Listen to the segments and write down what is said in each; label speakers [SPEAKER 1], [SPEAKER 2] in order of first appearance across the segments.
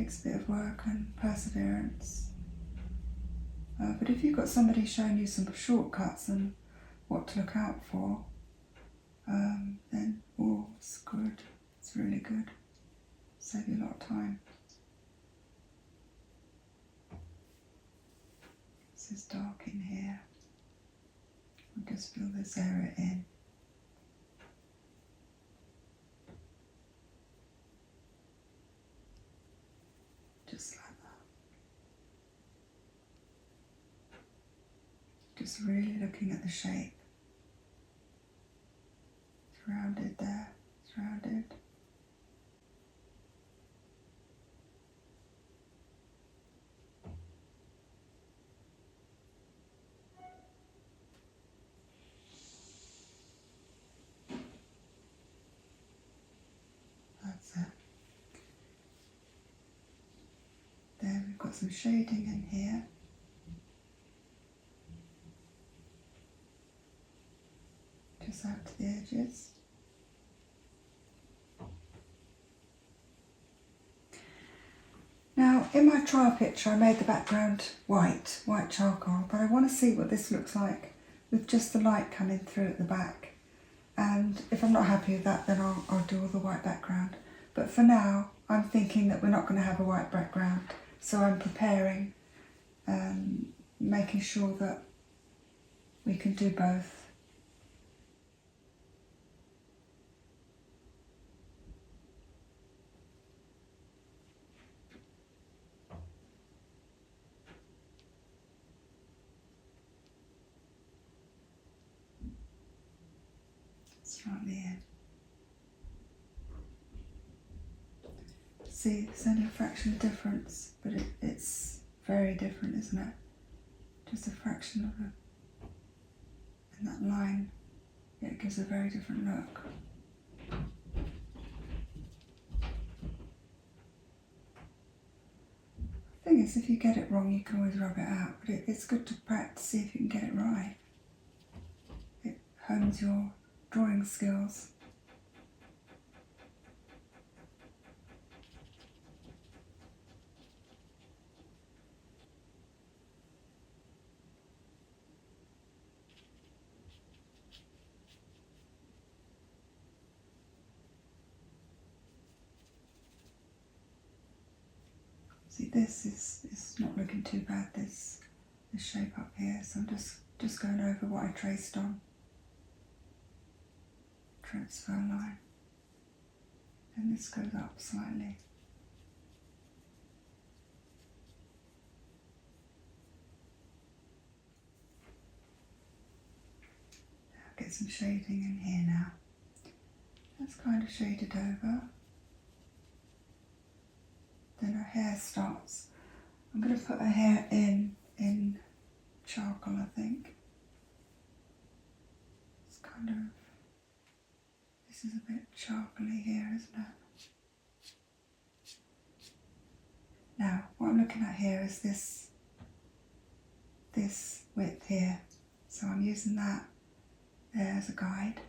[SPEAKER 1] takes a bit of work and perseverance. But if you've got somebody showing you some shortcuts and what to look out for, then it's good. It's really good. Save you a lot of time. This is dark in here. I'll just fill this area in. Just like that. Just really looking at the shape. It's rounded there, it's rounded. That's it. There, we've got some shading in here. Just out to the edges. Now, in my trial picture, I made the background white charcoal, but I want to see what this looks like with just the light coming through at the back. And if I'm not happy with that, then I'll do all the white background. But for now, I'm thinking that we're not going to have a white background. So I'm preparing, making sure that we can do both. Slightly in. See, there's only a fraction of difference, but it's very different, isn't it? Just a fraction of it. And that line, it gives a very different look. The thing is, if you get it wrong, you can always rub it out, but it's good to practice, see if you can get it right. It hones your drawing skills. See, this is not looking too bad, this shape up here, so I'm just going over what I traced on. Transfer line. And this goes up slightly. I'll get some shading in here now. That's kind of shaded over. Then her hair starts. I'm going to put her hair in charcoal, I think. It's kind of, this is a bit charcoaly here, isn't it? Now, what I'm looking at here is this width here. So I'm using that there as a guide.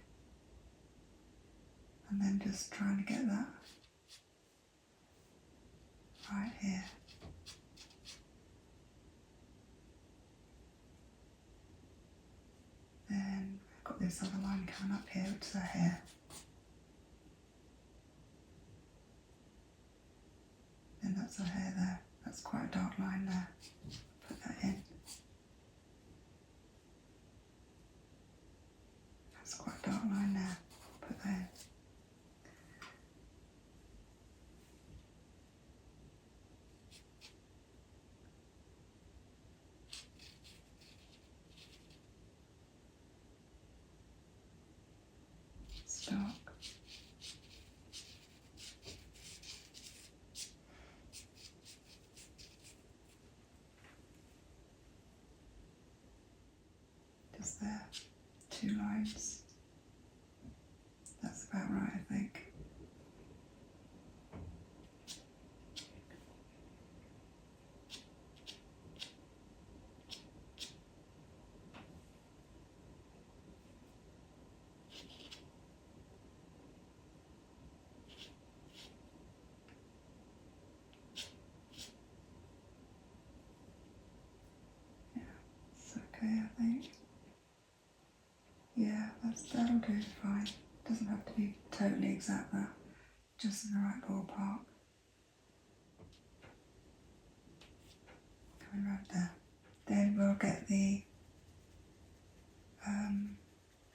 [SPEAKER 1] And then just trying to get that right here. Then I've got this other line coming up here, which is her hair. Then that's her hair there. That's quite a dark line there. Put that in. That's quite a dark line there. Put that in. Dark. Just there, 2 lines. That's about right, I think. okay, I think. Yeah, that'll do fine. Doesn't have to be totally exact, but just in the right ballpark. Coming around there. Then we'll get the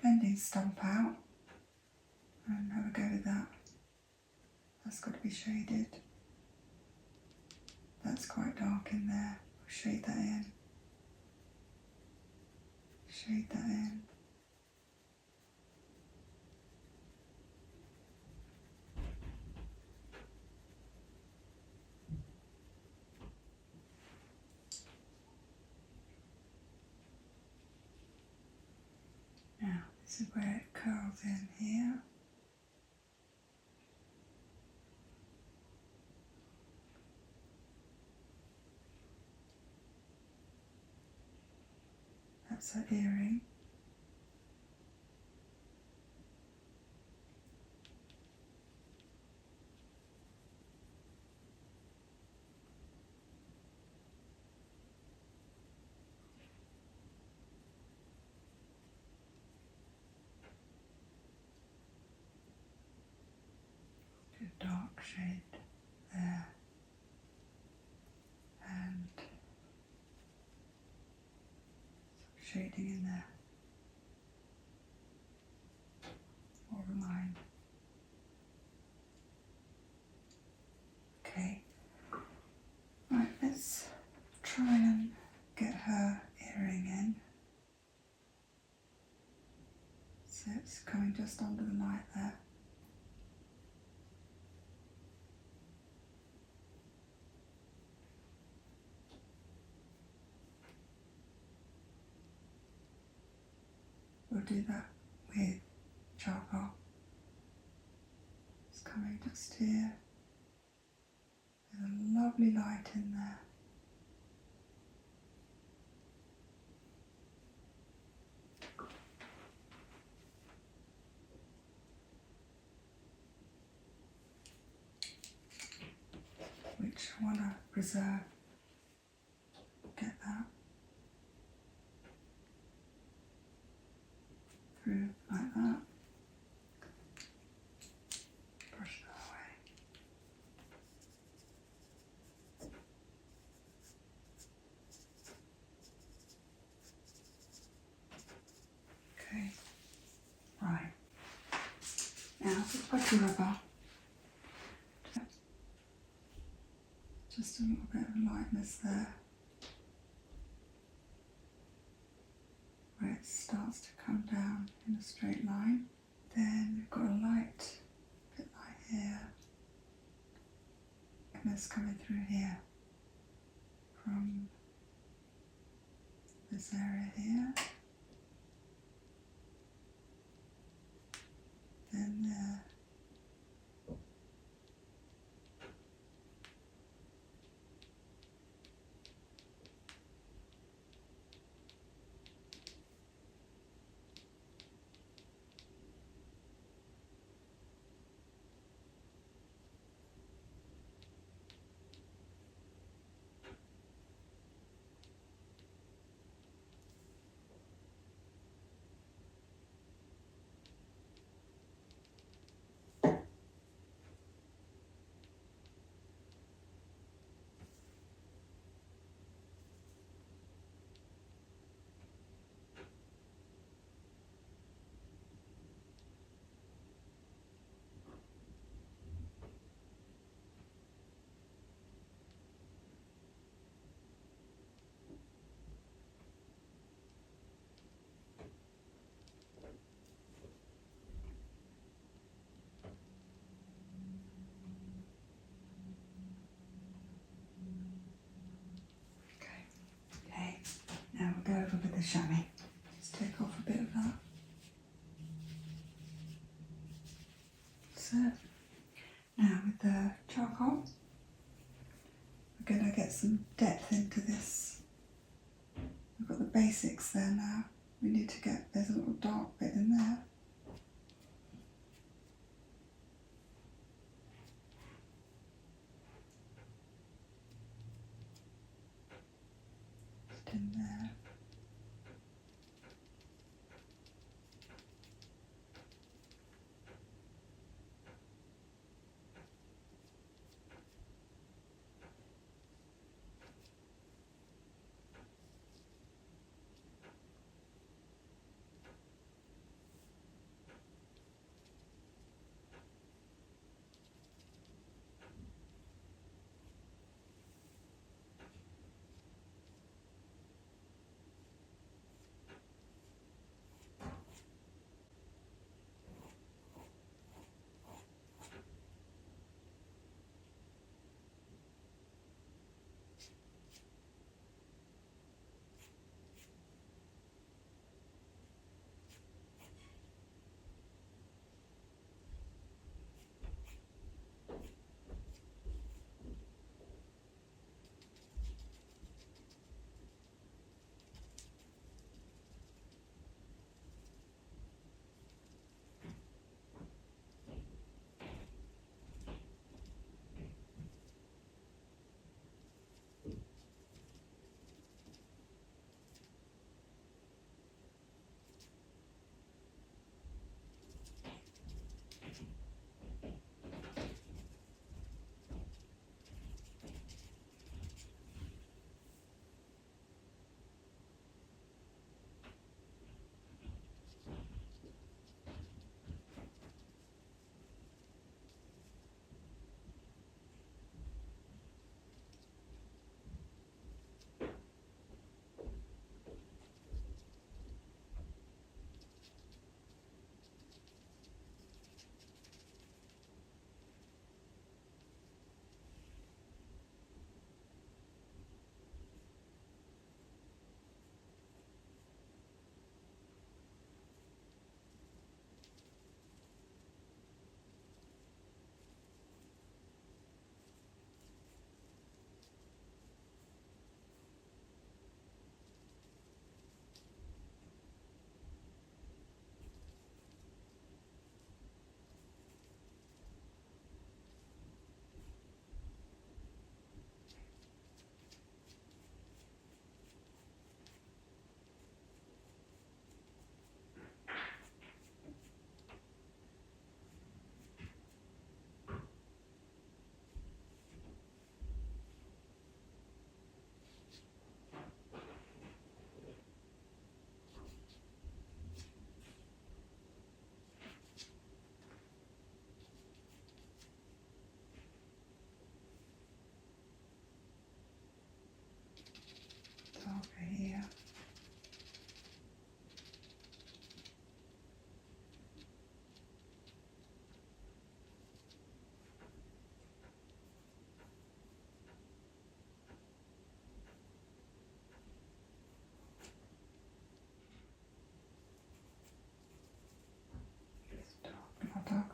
[SPEAKER 1] blending stump out and have a go with that. That's got to be shaded. That's quite dark in there. We'll shade that in. Shade that in. Now, this is where it curls in here. That's her earring. A dark shade there. And some shading in there. Or a line. Okay. Right, let's try and get her earring in. So it's coming just under the light there. We'll do that with charcoal. It's coming just here. There's a lovely light in there. Which I want to preserve. Get that through like that. Brush that away. Okay, right. Now the putty rubber. Just a little bit of lightness there. Where it starts to come down in a straight line. Then we've got a light, bit light here. And it's coming through here. From this area here. Then there. Okay, now we'll go over with the chamois. Just take off a bit of that. So, now with the charcoal, we're going to get some depth into this. We've got the basics there now. We need to get, there's a little dark bit in there. Just in there.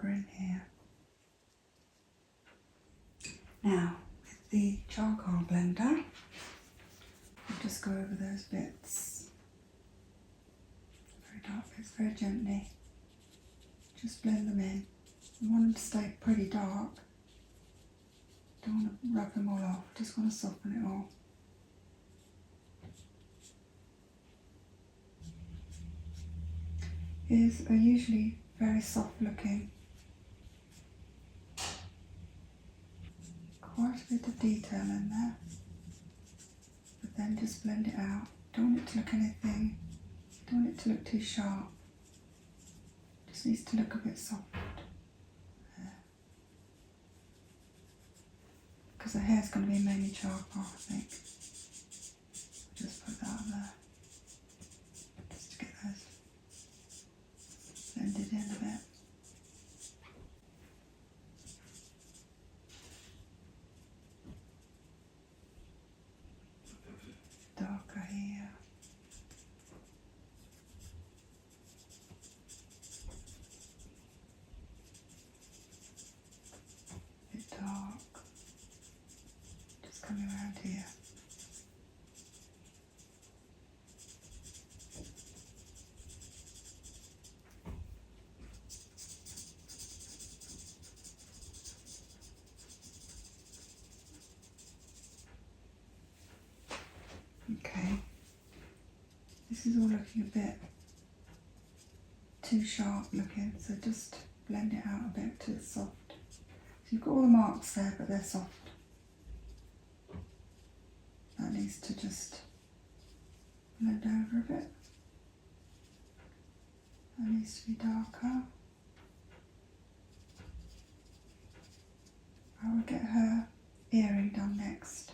[SPEAKER 1] darker in here. Now, with the charcoal blender, I'll just go over those bits, very dark bits, very gently. Just blend them in. You want them to stay pretty dark. Don't want to rub them all off, just want to soften it all. These are usually very soft looking. Quite a bit of detail in there, but then just blend it out. Don't want it to look anything, don't want it to look too sharp. Just needs to look a bit soft. Because the hair's going to be mainly charcoal, I think. Just put that there, just to get those blended in a bit. Darker here. A bit dark. Just coming around here. Okay, this is all looking a bit too sharp looking, so just blend it out a bit till it's soft. So you've got all the marks there, but they're soft. That needs to just blend over a bit. That needs to be darker. I will get her earring done next.